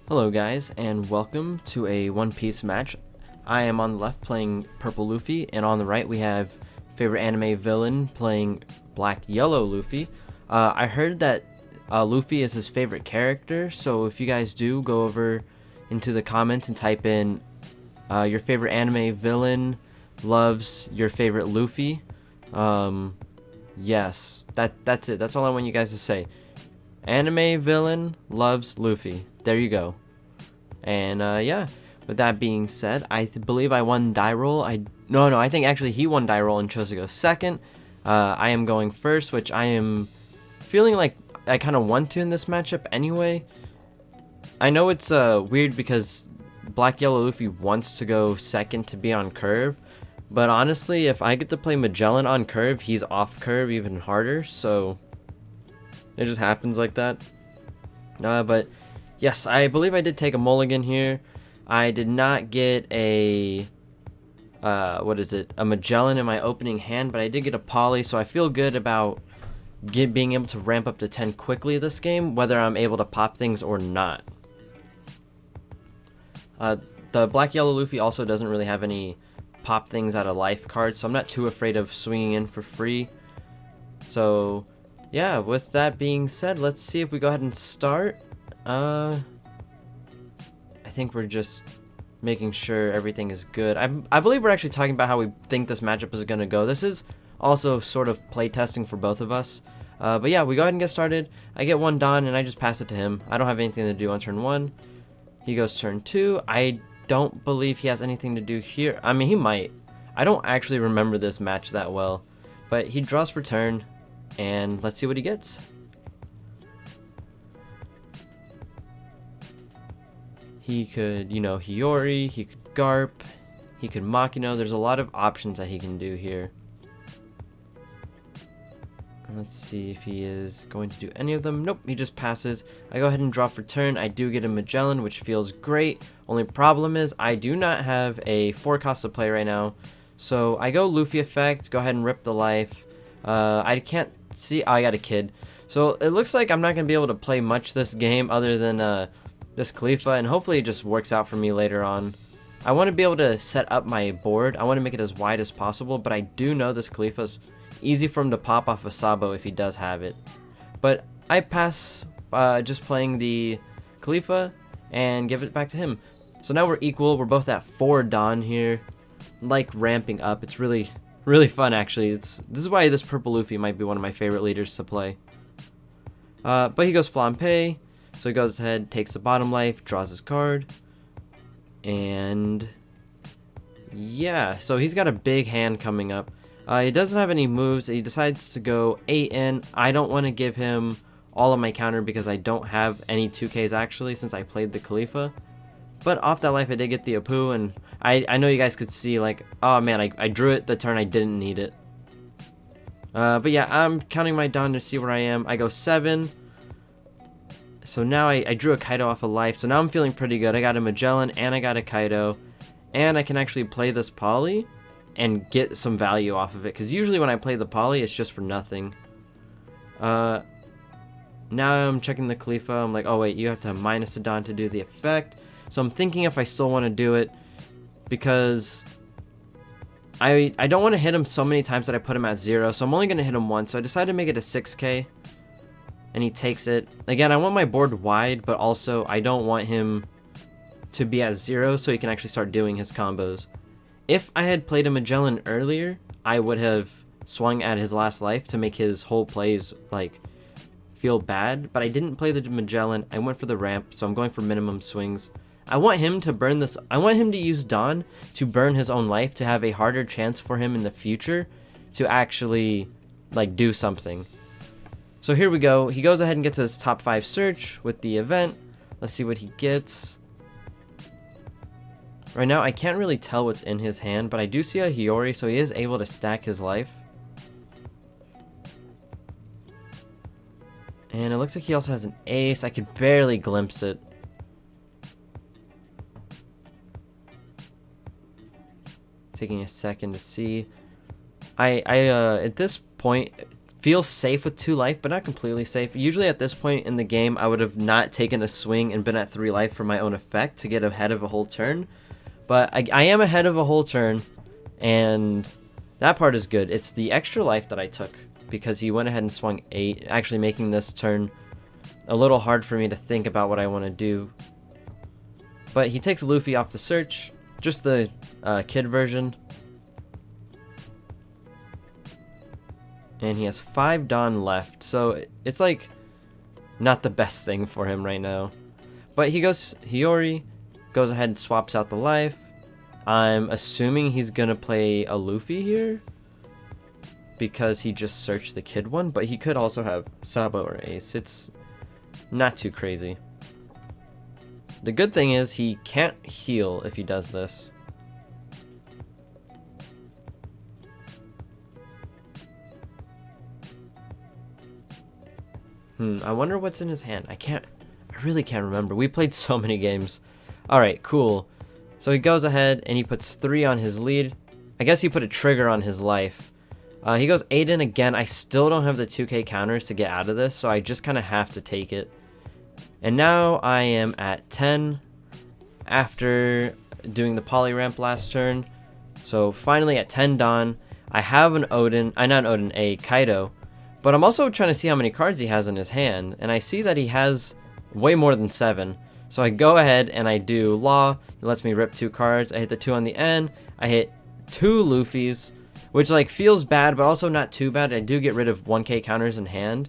Hello guys, and welcome to a One Piece match. I am on the left playing Purple Luffy, and on the right we have favorite anime villain playing Black Yellow Luffy. I heard that Luffy is his favorite character, so if you guys do, go over into the comments and type in your favorite anime villain loves your favorite Luffy. Yes, that's it. That's all I want you guys to say. Anime villain loves Luffy. There you go. And yeah, with that being said, I believe I won die roll. No, I think actually he won die roll and chose to go second. I am going first, which I am feeling like I kind of want to in this matchup anyway. I know it's weird because Black Yellow Luffy wants to go second to be on curve, but honestly, if I get to play Magellan on curve, he's off curve even harder, so it just happens like that. But yes, I believe I did take a mulligan here. I did not get a a Magellan in my opening hand, but I did get a poly, so I feel good about being able to ramp up to 10 quickly this game, whether I'm able to pop things or not. The Black Yellow Luffy also doesn't really have any pop things out of life cards, so I'm not too afraid of swinging in for free. So yeah, with that being said, let's see if we go ahead and start. I think we're just making sure everything is good. I believe we're actually talking about how we think this matchup is going to go. This is also sort of play testing for both of us. But yeah, we go ahead and get started. I get one Don and I just pass it to him. I don't have anything to do on turn 1. He goes turn 2. I don't believe he has anything to do here. I mean, he might. I don't actually remember this match that well. But he draws for turn. And let's see what he gets. He could, Hiyori, he could Garp, he could Makino. There's a lot of options that he can do here. Let's see if he is going to do any of them. Nope, he just passes. I go ahead and draw for turn. I do get a Magellan, which feels great. Only problem is I do not have a 4 cost to play right now. So I go Luffy effect, go ahead and rip the life. I can't see. Oh, I got a kid. So it looks like I'm not going to be able to play much this game other than this Khalifa, and hopefully it just works out for me later on. I want to be able to set up my board. I want to make it as wide as possible, but I do know this Khalifa's easy for him to pop off a Sabo if he does have it. But I pass just playing the Khalifa and give it back to him. So now we're equal. We're both at 4 Don here. Like ramping up. It's really fun actually. This is why this Purple Luffy might be one of my favorite leaders to play. But he goes Flampe. So he goes ahead, takes the bottom life, draws his card, and yeah, so he's got a big hand coming up. He doesn't have any moves. He decides to go 8 in. I don't want to give him all of my counter because I don't have any 2Ks actually since I played the Khalifa. But off that life I did get the Apu, and I know you guys could see like, oh man, I drew it the turn I didn't need it. But yeah, I'm counting my Don to see where I am. I go 7. So now I drew a Kaido off of life, so now I'm feeling pretty good. I got a Magellan and I got a Kaido, and I can actually play this poly and get some value off of it, because usually when I play the poly, it's just for nothing. Now I'm checking the Khalifa. I'm like, oh wait, you have to minus a Don to do the effect. So I'm thinking if I still want to do it, because I don't want to hit him so many times that I put him at 0, so I'm only going to hit him once, so I decided to make it a 6K. And he takes it. Again, I want my board wide, but also I don't want him to be at 0 so he can actually start doing his combos. If I had played a Magellan earlier, I would have swung at his last life to make his whole plays like feel bad, but I didn't play the Magellan. I went for the ramp, so I'm going for minimum swings. I want him to burn this. I want him to use Don to burn his own life to have a harder chance for him in the future to actually like do something. So here we go. He goes ahead and gets his top 5 search with the event. Let's see what he gets. Right now, I can't really tell what's in his hand, but I do see a Hiyori, so he is able to stack his life. And it looks like he also has an ace. I could barely glimpse it. Taking a second to see. I at this point feels safe with 2 life, but not completely safe. Usually at this point in the game, I would have not taken a swing and been at 3 life for my own effect to get ahead of a whole turn. But I am ahead of a whole turn, and that part is good. It's the extra life that I took because he went ahead and swung 8, actually making this turn a little hard for me to think about what I want to do. But he takes Luffy off the search, just the kid version. And he has 5 Dawn left, so it's like not the best thing for him right now. But Hiyori goes ahead and swaps out the life. I'm assuming he's gonna play a Luffy here because he just searched the kid one, but he could also have Sabo or Ace. It's not too crazy. The good thing is he can't heal if he does this. I wonder what's in his hand. I really can't remember. We played so many games. Alright, cool. So he goes ahead and he puts 3 on his lead. I guess he put a trigger on his life. He goes 8 in again. I still don't have the 2k counters to get out of this, so I just kind of have to take it. And now I am at 10 after doing the poly ramp last turn. So finally at 10 Dawn, I have an a Kaido. But I'm also trying to see how many cards he has in his hand, and I see that he has way more than 7. So I go ahead and I do Law. It lets me rip 2 cards. I hit the 2 on the end. I hit 2 Luffys, which like feels bad, but also not too bad. I do get rid of 1k counters in hand.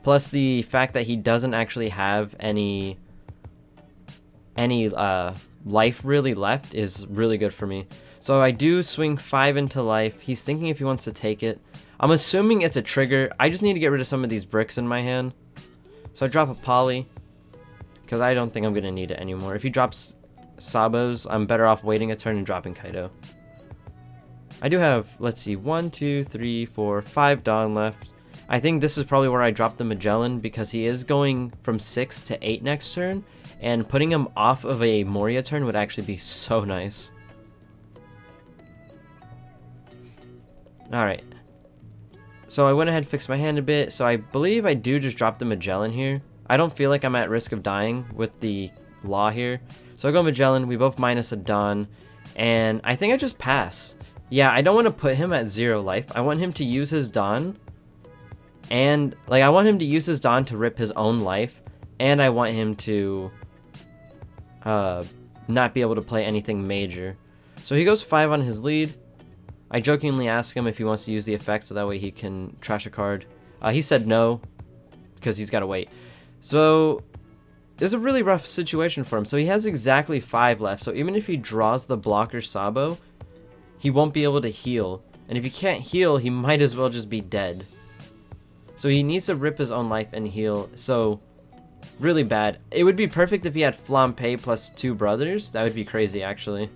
Plus the fact that he doesn't actually have any life really left is really good for me. So I do swing 5 into life. He's thinking if he wants to take it. I'm assuming it's a trigger. I just need to get rid of some of these bricks in my hand. So I drop a poly, because I don't think I'm going to need it anymore. If he drops Sabos, I'm better off waiting a turn and dropping Kaido. I do have, let's see, 1, 2, 3, 4, 5 Dawn left. I think this is probably where I drop the Magellan, because he is going from 6 to 8 next turn, and putting him off of a Moria turn would actually be so nice. Alright. So I went ahead and fixed my hand a bit, so I believe I do just drop the Magellan here. I don't feel like I'm at risk of dying with the Law here. So I go Magellan, we both minus a Dawn, and I think I just pass. Yeah, I don't want to put him at 0 life. I want him to use his Dawn, and like I want him to use his Dawn to rip his own life, and I want him to not be able to play anything major. So he goes 5 on his lead. I jokingly ask him if he wants to use the effect so that way he can trash a card. He said no, because he's got to wait. So it's a really rough situation for him. So he has exactly 5 left. So even if he draws the blocker Sabo, he won't be able to heal. And if he can't heal, he might as well just be dead. So he needs to rip his own life and heal. So really bad. It would be perfect if he had Flampe plus 2 brothers. That would be crazy, actually.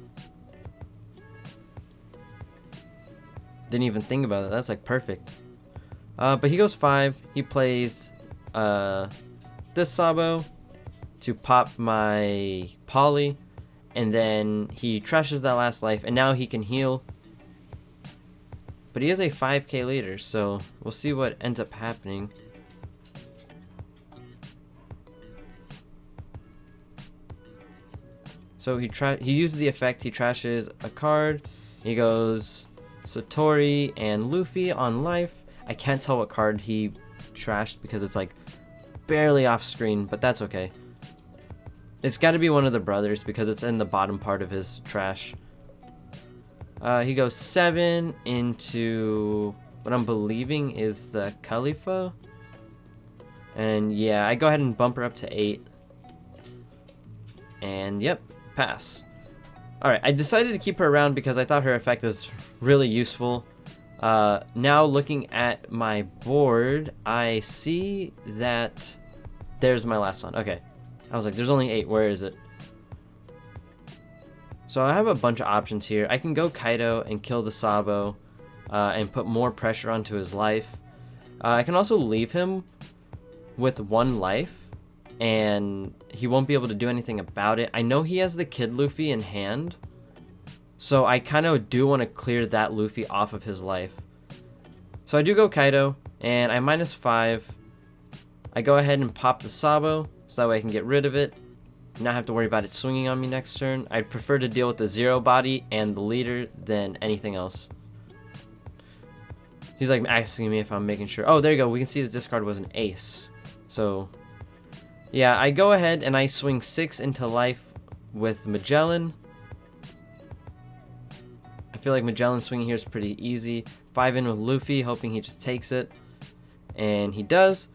Didn't even think about it. That's like perfect. But he goes 5. He plays this Sabo to pop my poly, and then he trashes that last life, and now he can heal. But he is a 5k leader, so we'll see what ends up happening. So he uses the effect. He trashes a card. He goes Satori and Luffy on life. I can't tell what card he trashed because it's like barely off screen, but that's okay. It's got to be one of the brothers because it's in the bottom part of his trash. He goes 7 into what I'm believing is the Khalifa. And yeah, I go ahead and bump her up to 8. And yep, pass. Alright, I decided to keep her around because I thought her effect was really useful. Now looking at my board, I see that there's my last one. Okay. I was like, there's only 8. Where is it? So I have a bunch of options here. I can go Kaido and kill the Sabo and put more pressure onto his life. I can also leave him with 1 life and he won't be able to do anything about it. I know he has the Kid Luffy in hand, So I kind of do want to clear that Luffy off of his life. So I do go Kaido. And I -5. I go ahead and pop the Sabo, so that way I can get rid of it. Not have to worry about it swinging on me next turn. I'd prefer to deal with the 0 body and the leader than anything else. He's like asking me if I'm making sure. Oh, there you go. We can see his discard was an ace. So, yeah, I go ahead and I swing 6 into life with Magellan. I feel like Magellan swinging here is pretty easy. 5 in with Luffy, hoping he just takes it. And he does.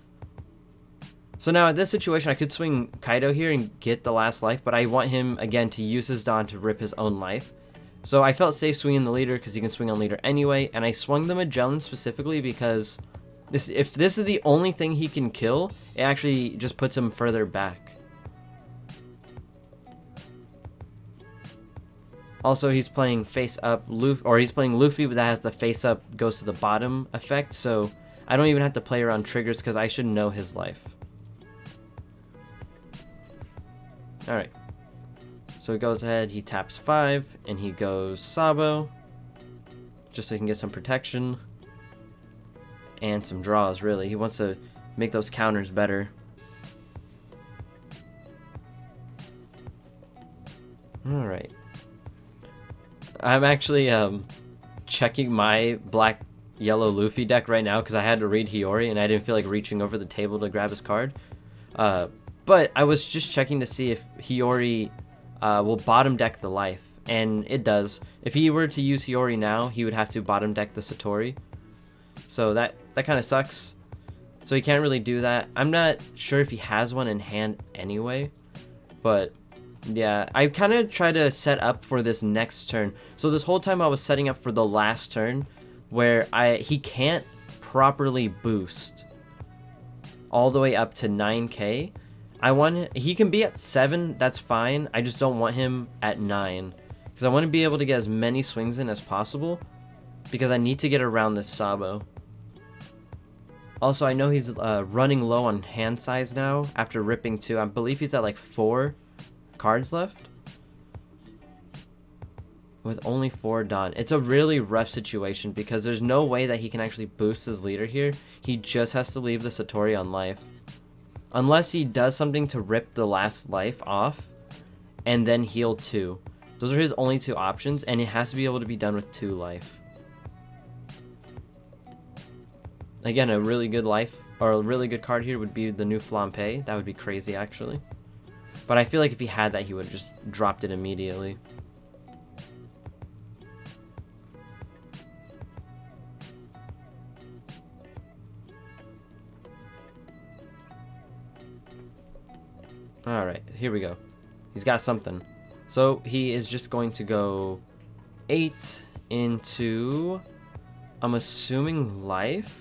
So now in this situation, I could swing Kaido here and get the last life, but I want him, again, to use his Dawn to rip his own life. So I felt safe swinging the leader because he can swing on leader anyway, and I swung the Magellan specifically because if this is the only thing he can kill, it actually just puts him further back. Also, he's playing face up Luffy, or he's playing Luffy, but that has the face up goes to the bottom effect, so I don't even have to play around triggers because I should know his life. Alright, so he goes ahead, he taps 5, and he goes Sabo, just so he can get some protection, and some draws, really. He wants to make those counters better. Alright. I'm actually checking my black-yellow Luffy deck right now because I had to read Hiyori, and I didn't feel like reaching over the table to grab his card. But I was just checking to see if Hiyori will bottom deck the life, and it does. If he were to use Hiyori now, he would have to bottom deck the Satori. So that kind of sucks. So he can't really do that. I'm not sure if he has one in hand anyway, but yeah, I kind of try to set up for this next turn. So this whole time I was setting up for the last turn where he can't properly boost all the way up to 9k. He can be at 7, that's fine. I just don't want him at 9 because I want to be able to get as many swings in as possible because I need to get around this Sabo. Also, I know he's running low on hand size now after ripping 2. I believe he's at like 4 cards left with only 4 done. It's a really rough situation because there's no way that he can actually boost his leader here. He just has to leave the Satori on life. Unless he does something to rip the last life off and then heal 2. Those are his only 2 options, and it has to be able to be done with 2 life. Again, a really good life, or a really good card here would be the new Flampe. That would be crazy, actually. But I feel like if he had that, he would have just dropped it immediately. Alright, here we go. He's got something. So he is just going to go 8 into, I'm assuming, life.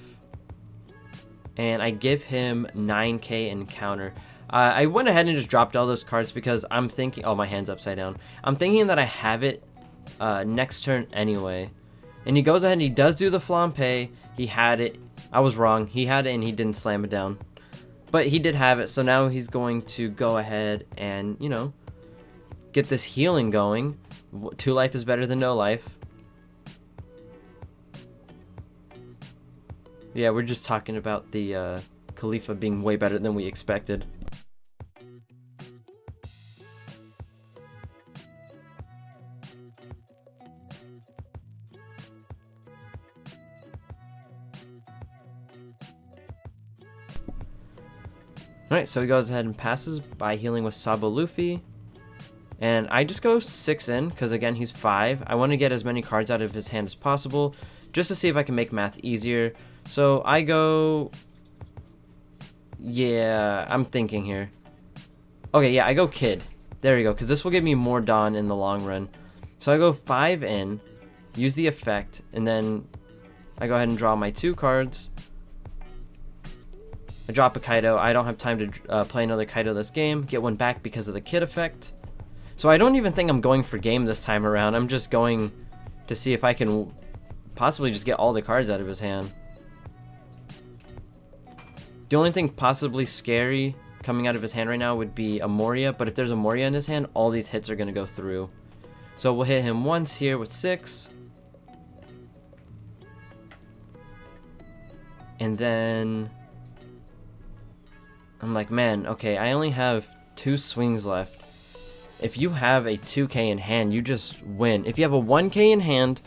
And I give him 9k in counter. I went ahead and just dropped all those cards because I'm thinking, oh, my hand's upside down. I'm thinking that I have it next turn anyway. And he goes ahead and he does do the Flampe. He had it. I was wrong. He had it and he didn't slam it down. But he did have it, so now he's going to go ahead and, you know, get this healing going. 2 life is better than no life. Yeah, we're just talking about the Khalifa being way better than we expected. Alright, so he goes ahead and passes by healing with Sabo Luffy. And I just go 6 in, because again, he's 5. I want to get as many cards out of his hand as possible, just to see if I can make math easier. So I go... Yeah, I'm thinking here. Okay, yeah, I go Kid. There we go, because this will give me more Dawn in the long run. So I go 5 in, use the effect, and then I go ahead and draw my 2 cards. I drop a Kaido. I don't have time to play another Kaido this game. Get one back because of the Kid effect. So I don't even think I'm going for game this time around. I'm just going to see if I can possibly just get all the cards out of his hand. The only thing possibly scary coming out of his hand right now would be a Moria. But if there's a Moria in his hand, all these hits are going to go through. So we'll hit him once here with 6. And then I'm like, man, okay, I only have 2 swings left. If you have a 2k in hand, you just win. If you have a 1k in hand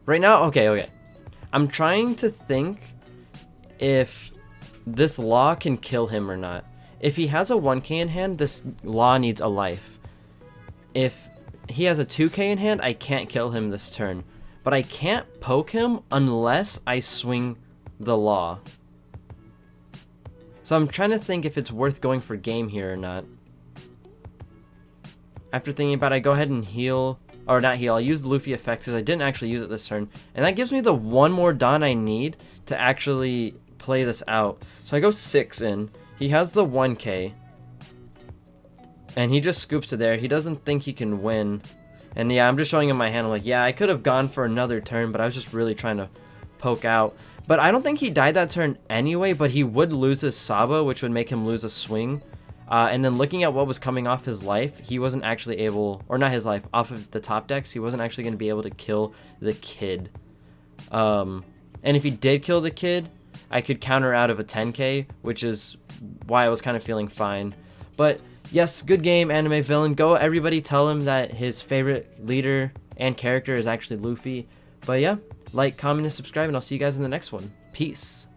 right now, okay. I'm trying to think if this law can kill him or not. If he has a 1k in hand, this law needs a life. If he has a 2k in hand, I can't kill him this turn. But I can't poke him unless I swing the law. So I'm trying to think if it's worth going for game here or not. After thinking about it, I go ahead and heal. Or not heal, I'll use the Luffy effects because I didn't actually use it this turn. And that gives me the 1 more Dawn I need to actually play this out. So I go 6 in. He has the 1k. And he just scoops to there. He doesn't think he can win. And yeah, I'm just showing him my hand. I'm like, yeah, I could have gone for another turn, but I was just really trying to poke out. But I don't think he died that turn anyway, but he would lose his Saba, which would make him lose a swing. And then looking at what was coming off his life, he wasn't actually able, or not his life, off of the top decks, he wasn't actually going to be able to kill the kid. And if he did kill the kid, I could counter out of a 10k, which is why I was kind of feeling fine. But yes, good game, Anime Villain. Go everybody tell him that his favorite leader and character is actually Luffy. But yeah, like, comment, and subscribe, and I'll see you guys in the next one. Peace.